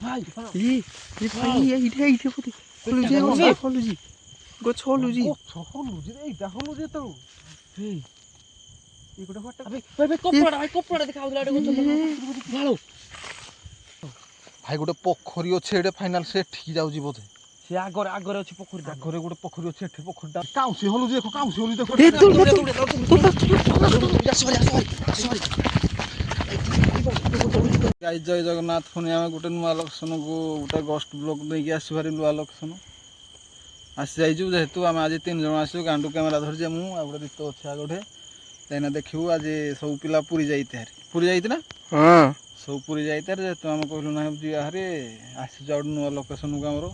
भाई ये भाई ये बोते खोलुजी गछ खोलुजी एटा हलुजी तो हे ये गोटे हट भाई कपड़ा दिखाउला गछ भालो भाई गोटे पोखरी अच्छे एटे फाइनाल से ठीक जाउजी बोधे से आगरे अछि पोखरी आगरे गोटे पोखरी अच्छे एठे पोखरीटा काउसी हलुजी देखो काउसी हलुजी देखो गाइस जय जगन्नाथ पुणी आम गोटे नुआ लोकेशन को गोटे गस्ट ब्लॉक नहीं आसबारी नुआ लोकेशन आसी जाइजु जेहेतु आम आज 3 जन आसु गांडू कैमेरा धरजे मु आ गोटे दीत अच्छे आगोटे तेना देखिबू आज सब पिला पुरी जाइते हारी पुरी जाइते ना हां सब पुरी जाइते जेहेतु आम कहलु ना जी हारे आसी जाउ नुआ लोकेशन को आमर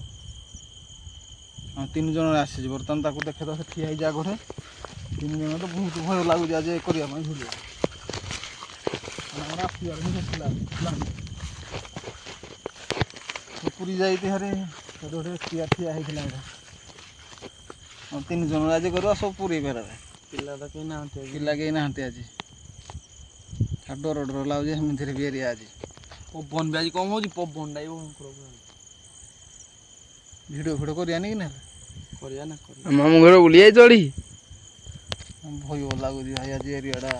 हम 3 जन आसी बर्तमान ताको देखे तो ठिया जा गोटे 3 जन तो बहुत भय लागु आज करिया पई भूलिया पुरी जाइते हारे गोटे ठिया ठिया होइतिला हम 3 जन आज करवा सब पुरी बेरा पिला तो केना हते पिला के ना हते आज डर डर लागे हम धीरे बेरी आज पवन भी आज कम होजी पवन डाई वीडियो वीडियो करिया नहीं ना करिया ना मामू घर बुलियाई चढ़ी भय लागु भाई आज एरियाटा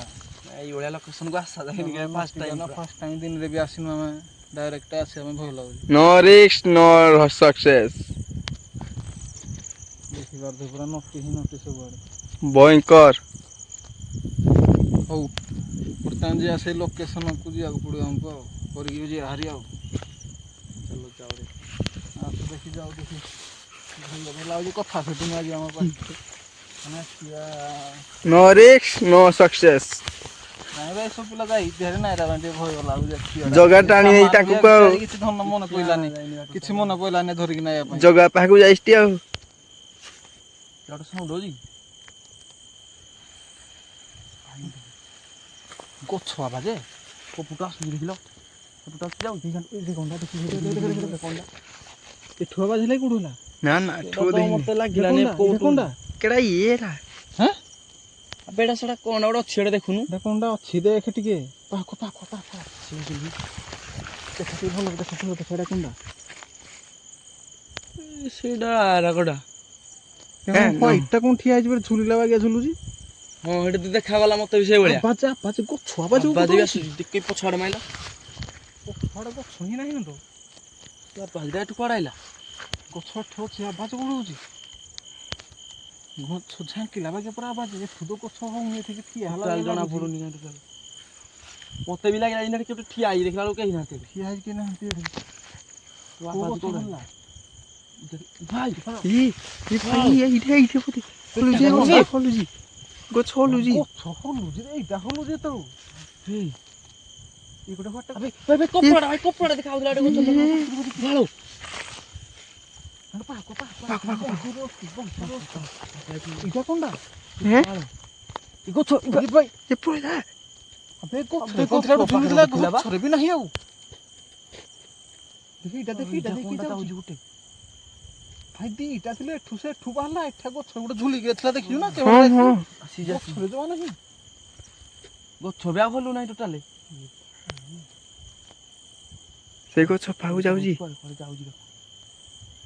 এই ওড়া লোকেশন को आसा जाय नि फर्स्ट टाइम दिन रे भी आसिनु हम डायरेक्ट आसे हम भय लागु नो रिस्क नो सक्सेस देखि बार दे पूरा नोटिस सब आड़े भयंकर हो बर्तमान जे आसे लोकेशन को जिया को पड़ो हमको करी जे हारी आ चलो जाओ रे आ तो देखि जाओ देखि भय लागु कथा सेटिंग आज हम पास माने नो रिस्क नो सक्सेस नाइ भाई सब पिला जाई देरे नाइ रा बांटे भय लागु जे जगह टाणी नहीं ताकू को किछि धन मन कोइलानी किछि मन कोइलानी धरि कि नाइ अपन जगह पाकू जाइस्ती आ यार साउंड होजी गछ आवाजे कपुटा सुई देखिलो कपुटा जाऊ दी गंडा देखि गंडा ए ठुआ आवाज ले कुडुला ना ना ठो दे मते लागिला ने कोंडा केडा येरा हैं बेडा सडा कोन ओडो छेडे देखुनु देखंडा अछि देख टिके पाखो देखि भलो देखो छेडा कोंडा सेडा रागडा इटा कोन ठिया आइज झुलिला बागे झुलुजी हां हेडे तो देखा वाला मते भी से बळिया बाजा गछ आवाज बाजी आसु टिके पछाड़ माइला पछाड़ गछ ही नाही न तो या बाजरा टु पडाइला गछ ठो छिया आवाज उडुजी गछ झांकिला बागे पूरा आवाज ए फुदो गछ होनी थी ठिया हला जणा पडुनी का मते भी लागिला इने के ठिया आई देखला लोग कहि नाते ठिया आई के नाते तो आवाज तो भाई ये भाई ये बोते खोलुजी गछ खोलुजी एटा खोलुजी तो हे ये गोटे हट भाई कपड़ा दिखाउला गछ भालो पाको इटा कोंडा हैं ई गछ भाई ये पळा अबे गछ झुलला गछ रे भी नहीं आउ देखि जाउ जुटे भाई दी इटा थिले ठुसे ठुबाला एठा गछ गोटे झुली गेथला देखियो ना केवल हां आसी जा रे जवा नहीं गछ ब्या भलु नाही टोटली से गछ पाउ जाउजी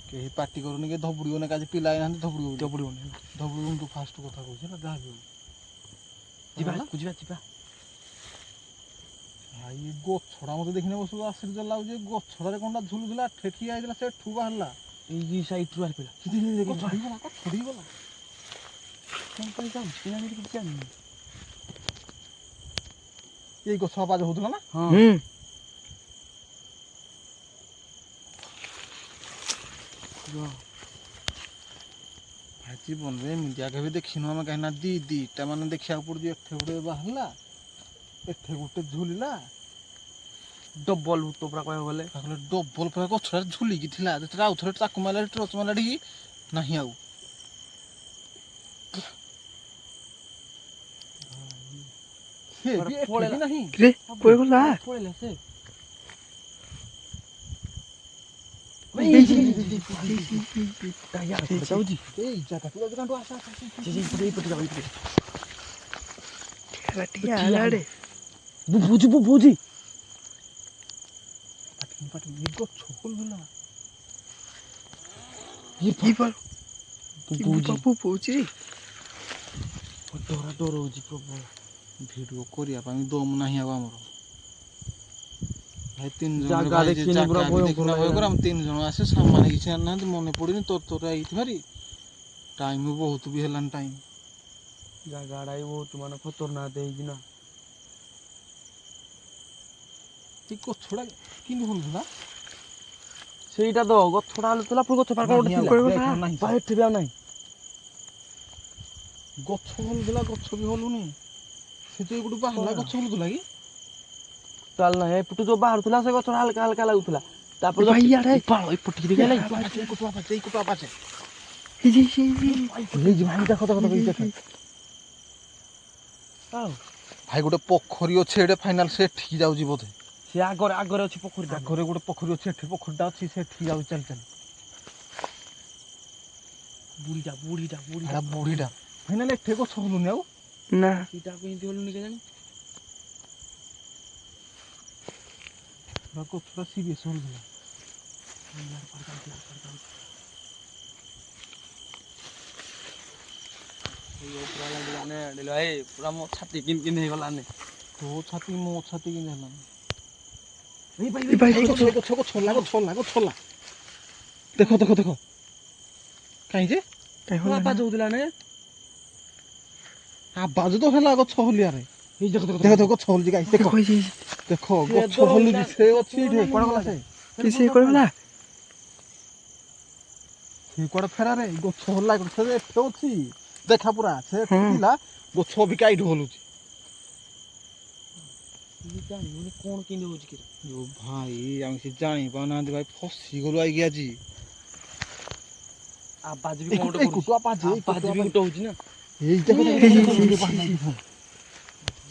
के पार्टी करूनी के धबुड़ियो ने काजे पिला ना धबुड़ियो तो फास्ट कथा कहू ना जा जिबा भाई गो छोड़ा मते देखिने बसु आश्चर्य लागु जे गो छोड़ा रे कोंडा झुलुला ठेठी आइला से ठुबा हल्ला ई साइड रु आर पिला देखो छोड़ी गला कोन कहि जाउ पिला नि कि जानि ए गो छ बाजे होतला ना हां भाजी बनबे मीडिया के भी देखिनो हम कहना दी ता माने देखिया पड़ जे एठे गुटे बाहरला एठे गुटे झुलिला डबल तो पूरा कह गले डबल पूरा गछरा झुली की थिला जेटा आउथरे चाकू माला टच माला डी नाही आउ हे भी एठे नहीं रे कोइ गला पळेला से यार जाउजी ए जगह तू जगह आसा जी पट जाउ लटिया आड़े बुझी ପାଟି ଏ ଗଛ ଖୋଲୁଥିଲା କି ବାର ବାବୁ ପହୁଛି ଡର ହଉଛି ପ୍ରବଳ। ଭିଡ଼ିଓ କରିବା ପାଇଁ ଦମ ନାହିଁ ଆଉ ଆମର ଭାଇ 3 ଜଣ ଜାଗା ଭାଇ ଦେଖିନି ଜାଗା ପୁରା ବି ଭୟଙ୍କର ଦେଖିନା ଲାଗିଲାଣି। ଭୟଙ୍କର ଆମେ 3 ଜଣ ଆସେ ସାମାନ କିଛି ଆଣିନାହାନ୍ତି ମନେ ପଡୁନି ତୋର ଆଇଛି ଭାରି ଟାଇମ ବହୁତ ବି ହେଲାନି ଟାଇମ ଜାଗାଟା ବି ବହୁତ ମାନେ ଖତରନାକ ହେଇଛି ନା। ଏ ଗଛଟା କେମିତି ହଲୁଥିଲା ସେଇଟା ତ ଗଛଟା ହଲୁଥିଲା ପୁଣି ଗଛ ପାଖରେ ଗୋଟେ ଥିଲା ଭାଇ ଏଠି ବି ଆଉ ନାହିଁ। ଗଛ ହଲୁଥିଲା ଗଛ ବି ହଲୁନି ସେ ତ ଗୋଟେ ବାହାରିଲା ଗଛ ହଲୁଥିଲା କି ଚାଲ ନାହିଁ ଏପଟୁ ଯୋଉ ବାହାରୁଥିଲା ସେ ଗଛଟା ହାଲକା ହାଲକା ଲାଗୁଥିଲା ତାପରେ ଭାଇ ଇଆଡେ ଏପଟିକି ଦେଖ ଭାଇ ଦେଖ ଆଉ ଭାଇ ଗୋଟେ ପୋଖରୀ ଅଛି ଏଠି ଫାଇନାଲ ସେ ଏଠିକି ଯାଉଛି ବୋଧେ ସେ ଆଗରେ ଅଛି ପୋଖରୀଟା। ଆଗରେ ଗୋଟେ ପୋଖରୀ ଅଛି ଏଠି ପୋଖରୀଟା ଅଛି ସେ ଏଠିକି ଯାଉଛି ଚାଲି ଚାଲି ବୁଢୀଟା ଫାଇନାଲ ଏଠି ଗଛ ହଲୁନି ଆଉ ନା ସେଇଟା କେମିତି ହଲୁନି କେଜାଣି। ଗଛଟା ସିରିୟସ୍ ହଲୁଥିଲା ପୁରା ମୋ ଛାତି କିନ କିନ ହେଇଗଲାନି। ତୋ ଛାତି ମୋ ଛାତି କେମିତି ହେଲାନି ଗଛ ଦେଖ କାହିଁ ଯେ ବାପା ଯଉଥିଲା ନେ ଆବାଜ ତ ହେଲା ଗଛ ହଲିଆରେ ଦେଖ ଗଛ ହଲୁଛି ଗାଈ ଦେଖ ଦେଖ ଗଛ ହଲୁଛି ସେ ଅଛି ଏଠି କୁଆଡେ ଗଲା ସେ କିଏ କହିଲା ସେ କୁଆଡେ ଫେରାରେ ଗଛ ହଲା ଗଛ ଏଠି ଅଛି ଦେଖା ପୁରା ସେ ହଁ। ଥିଲା ଗଛ ଅବିକା ଏଇଠି ହଲୁଛି କଣ କେମିତି ହଉଛି କି ଓ ଭାଇ ଆମେ ସେ ଜାଣି ପାରୁନାହାନ୍ତି ଭାଇ ଫସିଗଲୁ ଆଇକି ଆଜି ଆବାଜ ବି କଣ ଗୋଟେ କରୁଛି। ଆବାଜ ବି ଗୋଟେ ହଉଛି ନା ଏଇ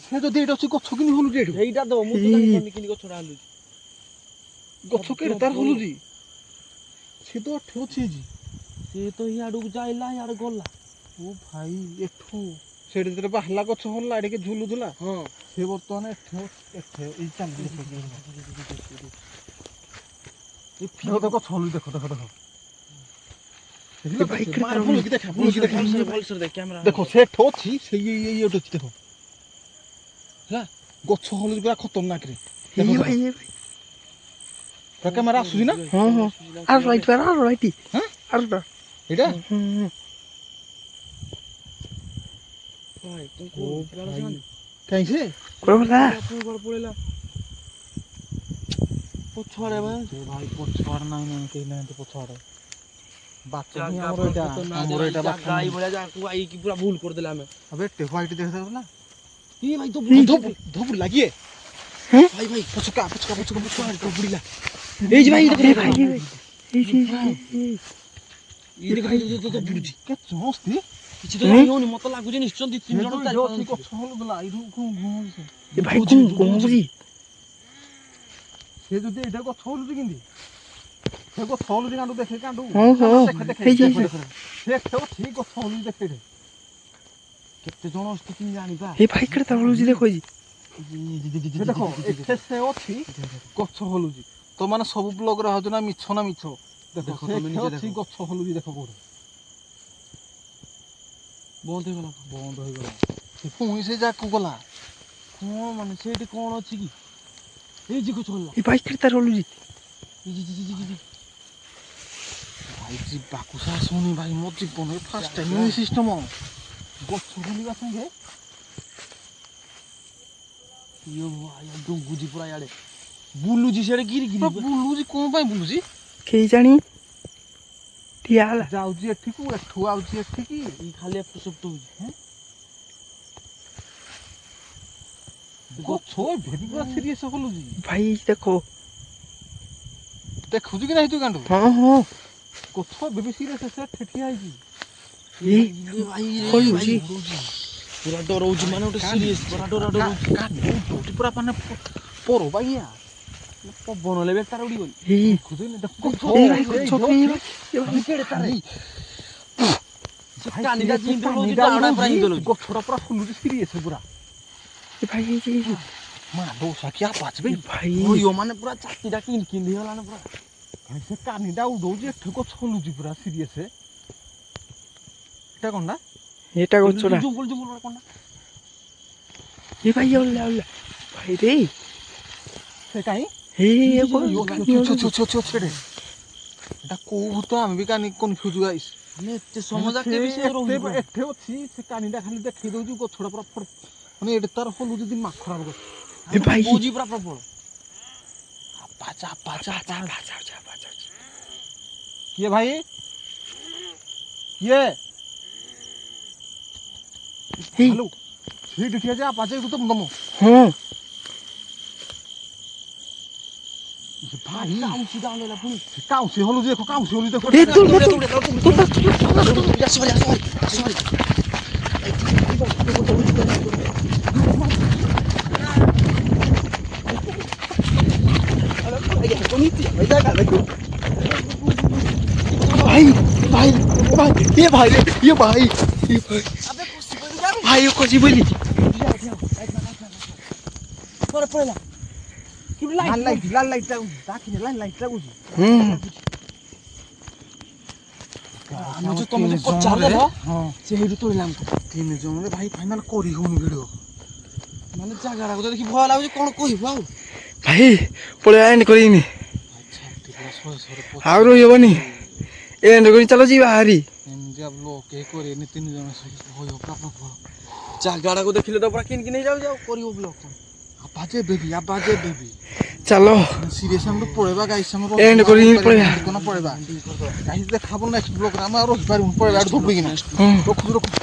ସେ ଯଦି ଏଇଟା ଅଛି ଗଛ କେମିତି ହଲୁଛି ଏଠି ସେଇଟା ତ ମୁଁ ତ ଜାଣିପାରୁନି କେମିତି ଗଛଟା ହଲୁଛି। ଗଛ କେଡ଼େ ତାର ହଲୁଛି ସେ ତ ଏଠି ଅଛି ସେ ତ ଇଆଡକୁ ଯାଇଲା ଇଆଡେ ଗଲା। ଓ ଭାଇ ଏଠୁ ସେଠି ଯେତେବେଳେ ବାହାରିଲା ଗଛ ହଲିଲା ଟିକେ ଝୁଲୁଥିଲା ହଁ ସେ ବର୍ତ୍ତମାନ ଏଠି ଏଇ ଚାଲି ଗଛ ହଲୁଛି ଦେଖ ଭଲସରେ ଦେଖ କ୍ୟାମେରା ଦେଖ ସେ ଏଠି ଅଛି ସେଇ ଏଇଠି ଅଛି ଦେଖ ହେଲା ଗଛ ହଲୁଛି ପୁରା ଖତରନାକରେ କ୍ୟାମେରା ଆସୁଛି ନା ଏଇଟା କାହିଁ ସେ ପଳେଇଲା ପଛଆଡେ ଭାଇ ଭାଇ ପଛଆଡେ ନାହିଁ କେହି ନାହାନ୍ତି ପଛଆଡେ ବାଟ ହିଁ ଜାଗା ଆମର ପୁରା ଏଇଟା ଖତରନାକ ଆମର ଏଇଟା ବାଟ ଜାଗା ଏଇ ଭଳିଆ ଜାଗାକୁ ଆଇକି ପୁରା ଭୁଲ କରିଦେଲା ଆମେ। ଆବେ ଏତେ ହ୍ୱାଇଟ୍ ଦେଖାଯାଉଥିଲା ଇ ଭାଇ ତ ଧବୁଡ ଲାଗିଏ ଭାଇ ପଛକା ବୁଡ଼ିଲା ଏଇ ଯେ ଭାଇ ବୁଡୁଛି କେତେ ମସ୍ତି କିଛି ତ ଜାଣି ହଉନି ମତେ ଲାଗୁଛି ନିଶ୍ଚୟ 2-3 ଜଣ ଗଛ ହଲୁଥିଲା ଏଇଠୁ ସେ ଯଦି ଏଇଟା ଗଛ ହଲୁଛି କେମିତି ସେ ଗଛ ହଲୁଛି କାଣ୍ଡୁ ଦେଖେ କାଣ୍ଡୁ ସେ ଅଛି ଗଛ ହଲୁଛି ଦେଖେ କେତେ ଜଣ ଅଛନ୍ତି ଜାଣିବା ଦେଖ ଏଠି ସେ ଅଛି ଗଛ ହଲୁଛି ତ ମାନେ ସବୁ ବ୍ଲଗରେ ହଉଛି ନା ମିଛ ଦେଖ ସେ ତମେ ନିଜେ ଅଛି ଦେଖ। ଗଛ ହଲୁଛି ଦେଖ କୋଉଠି ବନ୍ଦ ହେଇଗଲା ବନ୍ଦ ହେଇଗଲା ସେ ପୁଣି ସେ ଯାକୁ ଗଲା କଣ ମାନେ ସେଇଠି କଣ ଅଛି କି ଏଇ ଯେ ଗଛ ହେଲା ଭାଇ ଯିବାକୁ ସାହସ ହଉନି ଭାଇ ମୋ ଜୀବନରେ ଫାର୍ଷ୍ଟ ଟାଇମ୍ ଏଇ ସିଷ୍ଟମ ଗଛ ହଲିବା ସାଙ୍ଗେ ଡୁଙ୍ଗୁଛି ପୁରା ଇଆଡେ ବୁଲୁଛି ସିଆଡେ ଗିରି ବୁଲୁଛି କଣ ପାଇଁ ବୁଲୁଛି ଯାଉଛି ଏଠିକୁ ଏଠୁ ଆଉଛି ଏଠିକି ଖାଲି ଏପଟ ସେପଟ ହଉଛି ଗଛ ଭେରି ପୁରା ସିରିୟସ୍ ହଲୁଛି ଦେଖ ଦେଖୁଛୁ କି ନାହିଁ ତୁ କାଣ୍ଡୁ ହଁ ଗଛ ବେବି ସିରିୟସ୍ ସେ ଠିଆ ହେଇଛି ପୁରା ଡରଉଛି ମାନେ ଗୋଟେ ସିରିୟସ୍ ପୁରା ଡରଉଛି ପୁରା ମାନେ ପର ବାଗିଆ ପବନ ହେଲେ ବେକାର ଉଡିବନି ଗଛଟା ପୁରା ହଲୁଛି ସିରିୟସ୍ ପୁରା ମାଡ ସାକିଆ ପାଚବେ ଭାଇ ଓୟୋ ମାନେ ପୁରା ଚାକିଟା କିନ୍ କିନ୍ ହେଇଗଲାଣି ପୁରା ଭାଇ ସେ କାନିଟା ଉଡଉଛି ଏଠି ଗଛ ହଲୁଛି ପୁରା ସିରିୟସ୍ ଏଟା କଣଟା ଏଟା ଗଛଟା ଜୁଙ୍ଗୁଲ ଜୁଙ୍ଗୁଲ କଣଟା ଏ ଭାଇ ଓଲା ଓଲା ଭାଇ ରେ ସେ କାହିଁ ଏ এটা কোউ ভূত আমি বি কানি কনফিউজ গাইস ଆମେ ଏତେ ସମୟ ଯାକେ ବି ସେ ରହିବ এঠে অছি সে কানিটা খালি দেখাই দউছি গছড়া পুরা মানে এটা তার হলু যদি মাখ খরাব গছ এ ভাই বুঝি পুরা প্রবল কিয়ে ভাই কিয়ে এই হ্যালো সেই দেখিয়া যা পাচে একটু তো দম হ্যাঁ ভাই কাউসি দাঁড়ালে না পুনি কাউসি হলু দেখো কাউসি হলু দেখো এ তোর সরি भाई भाई भाई ये भाई ये भाई আবে খুশি বলি যাবে भाई ये खोजी बोली পরে পড়লা কি লাল লাইটটা রাখি লাল লাইটটা বুঝি ଆମେ ଯୋଉ ତମେ ଯୋଉ ପଚାରିଲ ହଁ ସେଇଠୁ ତୋଳିଲାମ ତିନି ଜଣରେ ଭାଇ ଫାଇନାଲ କରି ହଉନି ଭିଡିଓ ମାନେ ଜାଗାଟାକୁ ତ ଦେଖି ଭୟ ଲାଗୁଛି କଣ କହିବୁ ଆଉ भाई पळे एंड करिनी ଆଉ ରହିବନି ଏଣ୍ଡ କରି ଚାଲ ଯିବା ହାରି ଏମିତି ବ୍ଲକ୍ କେହି କରିବେନି ତିନି ଜଣ ହଇବ ପୁରା ପ୍ରବଳ ଜାଗାଟାକୁ ଦେଖିଲେ ତ ପୁରା କିନ୍ କିନ୍ ହେଇଯାଉଛି ଆଉ କରିବ ବ୍ଲକ୍ ଆବାଜେ ବେବି ଚାଲ ସିରିୟସ୍ ଆମେ ପଳେଇବା ଗାଇସ୍ ଆମର ଏଣ୍ଡ କରି ପଳେଇବା ପଳେଇବା ଗାଇସ୍ ଦେଖାବ ନେକ୍ସଟ ବ୍ଲକରେ ଆମେ ଆଉ ରହିପାରିବୁନି ପଳେଇବା ଧୋବିକିନା ହଁ ରଖୁଛୁ